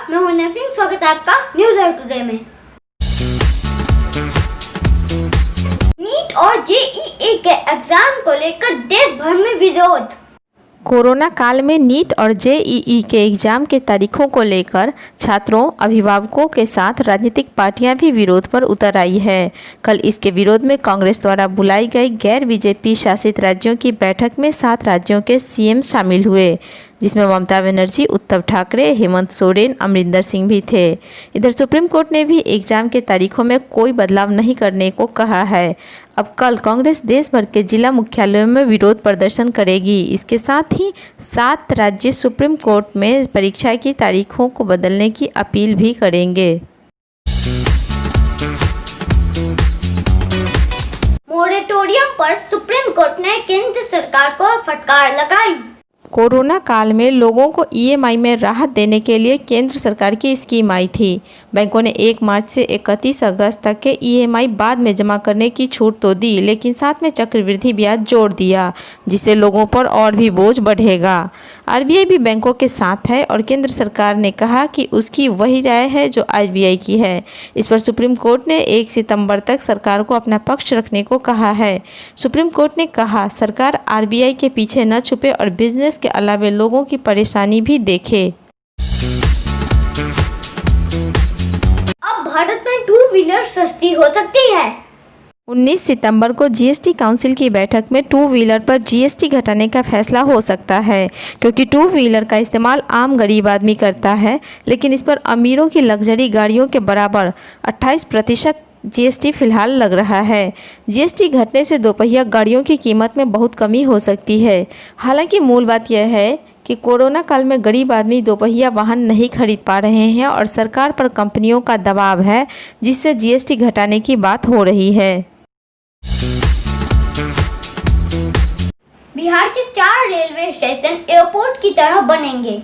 नमस्कार, मैं हूं नरसिंह। स्वागत है आपका न्यूज आवर टुडे में। नीट और जेईई के एग्जाम को लेकर देश भर में विरोध। कोरोना काल में नीट और जेईई के एग्जाम के तारीखों को लेकर छात्रों, अभिभावकों के साथ राजनीतिक पार्टियां भी विरोध पर उतर आई है। कल इसके विरोध में कांग्रेस द्वारा बुलाई गई गैर बीजेपी शासित राज्यों की बैठक में 7 राज्यों के सीएम शामिल हुए, जिसमें ममता बनर्जी, उद्धव ठाकरे, हेमंत सोरेन, अमरिंदर सिंह भी थे। इधर सुप्रीम कोर्ट ने भी एग्जाम के तारीखों में कोई बदलाव नहीं करने को कहा है। अब कल कांग्रेस देश भर के जिला मुख्यालयों में विरोध प्रदर्शन करेगी। इसके साथ ही 7 राज्य सुप्रीम कोर्ट में परीक्षा की तारीखों को बदलने की अपील भी करेंगे। मोरेटोरियम पर सुप्रीम कोर्ट ने केंद्र सरकार को फटकार लगाई। कोरोना काल में लोगों को ईएमआई में राहत देने के लिए केंद्र सरकार की स्कीम आई थी। बैंकों ने 1 मार्च से 31 अगस्त तक के ईएमआई बाद में जमा करने की छूट तो दी, लेकिन साथ में चक्रवृद्धि ब्याज जोड़ दिया, जिससे लोगों पर और भी बोझ बढ़ेगा। आरबीआई भी बैंकों के साथ है और केंद्र सरकार ने कहा कि उसकी वही राय है जो आरबीआई की है। इस पर सुप्रीम कोर्ट ने 1 सितंबर तक सरकार को अपना पक्ष रखने को कहा है। सुप्रीम कोर्ट ने कहा, सरकार आरबीआई के पीछे न छुपे और बिजनेस के अलावा लोगों की परेशानी भी देखे। अब भारत में 2 व्हीलर सस्ती हो सकती है। 19 सितंबर को जीएसटी काउंसिल की बैठक में 2 व्हीलर पर जीएसटी घटाने का फैसला हो सकता है, क्योंकि 2 व्हीलर का इस्तेमाल आम गरीब आदमी करता है, लेकिन इस पर अमीरों की लग्जरी गाड़ियों के बराबर 28% जीएसटी फिलहाल लग रहा है। जीएसटी घटने से दोपहिया गाड़ियों की कीमत में बहुत कमी हो सकती है। हालांकि मूल बात यह है कि कोरोना काल में गरीब आदमी दोपहिया वाहन नहीं खरीद पा रहे हैं और सरकार पर कंपनियों का दबाव है, जिससे जीएसटी घटाने की बात हो रही है। बिहार के 4 रेलवे स्टेशन एयरपोर्ट की तरह बनेंगे।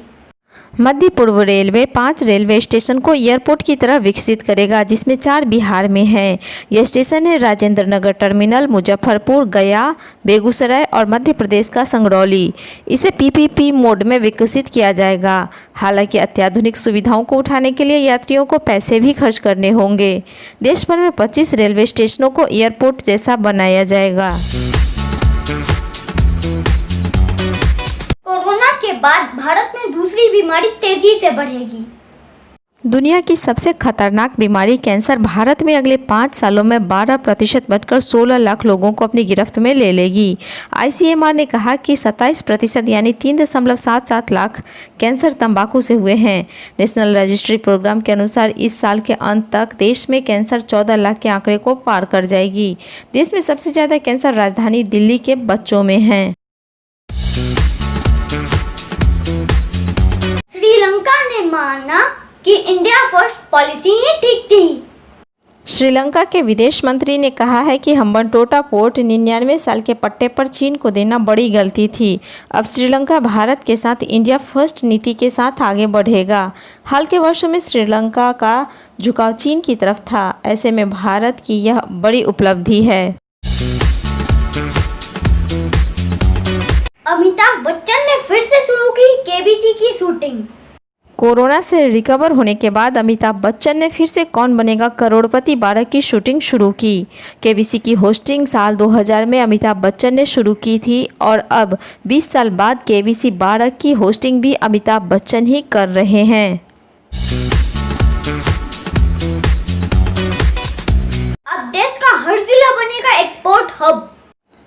मध्य पूर्व रेलवे 5 रेलवे स्टेशन को एयरपोर्ट की तरह विकसित करेगा, जिसमें 4 बिहार में हैं। यह स्टेशन है राजेंद्र नगर टर्मिनल, मुजफ्फरपुर, गया, बेगूसराय और मध्य प्रदेश का संगरौली। इसे पीपीपी मोड में विकसित किया जाएगा। हालांकि अत्याधुनिक सुविधाओं को उठाने के लिए यात्रियों को पैसे भी खर्च करने होंगे। देश भर में 25 रेलवे स्टेशनों को एयरपोर्ट जैसा बनाया जाएगा। कोरोना के बाद भारत में दूसरी बीमारी तेजी से बढ़ेगी। दुनिया की सबसे खतरनाक बीमारी कैंसर भारत में अगले 5 सालों में 12% बढ़कर 16 लाख लोगों को अपनी गिरफ्त में ले लेगी। आईसीएमआर ने कहा कि 27% यानी 3.77 लाख कैंसर तंबाकू से हुए हैं। नेशनल रजिस्ट्री प्रोग्राम के अनुसार इस साल के अंत तक देश में कैंसर 14 लाख के आंकड़े को पार कर जाएगी। देश में सबसे ज़्यादा कैंसर राजधानी दिल्ली के बच्चों में है। श्रीलंका ने माना कि इंडिया फर्स्ट पॉलिसी ही ठीक थी। श्रीलंका के विदेश मंत्री ने कहा है कि हम्बनटोटा पोर्ट 99 साल के पट्टे पर चीन को देना बड़ी गलती थी। अब श्रीलंका भारत के साथ इंडिया फर्स्ट नीति के साथ आगे बढ़ेगा। हाल के वर्षों में श्रीलंका का झुकाव चीन की तरफ था। ऐसे में भारत की यह बड़ी उपलब्धि है। अमिताभ बच्चन ने फिर से शुरू की केबीसी की शूटिंग। कोरोना से रिकवर होने के बाद अमिताभ बच्चन ने फिर से कौन बनेगा करोड़पति 12 की शूटिंग शुरू की। केबीसी की होस्टिंग साल 2000 में अमिताभ बच्चन ने शुरू की थी और अब 20 साल बाद केबीसी 12 की होस्टिंग भी अमिताभ बच्चन ही कर रहे हैं। अब देश का हर जिला बनेगा एक्सपोर्ट हब।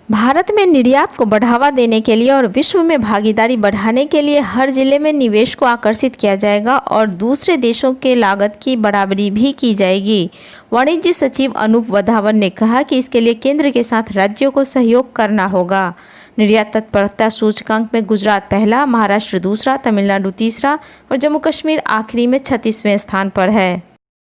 भारत में निर्यात को बढ़ावा देने के लिए और विश्व में भागीदारी बढ़ाने के लिए हर जिले में निवेश को आकर्षित किया जाएगा और दूसरे देशों के लागत की बराबरी भी की जाएगी। वाणिज्य सचिव अनूप वधावन ने कहा कि इसके लिए केंद्र के साथ राज्यों को सहयोग करना होगा। निर्यात तत्परता सूचकांक में गुजरात पहला, महाराष्ट्र दूसरा, तमिलनाडु तीसरा और जम्मू कश्मीर आखिरी में 36वें स्थान पर है।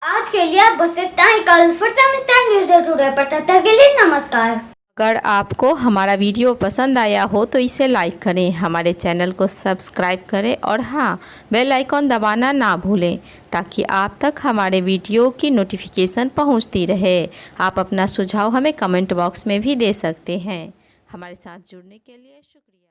आज के लिए बस इतना ही। कल फिर से मिलते हैं न्यूज़ टुडे पर। तब तक के लिए नमस्कार। अगर आपको हमारा वीडियो पसंद आया हो तो इसे लाइक करें, हमारे चैनल को सब्सक्राइब करें और हाँ, बेल आइकॉन दबाना ना भूलें ताकि आप तक हमारे वीडियो की नोटिफिकेशन पहुंचती रहे। आप अपना सुझाव हमें कमेंट बॉक्स में भी दे सकते हैं। हमारे साथ जुड़ने के लिए शुक्रिया।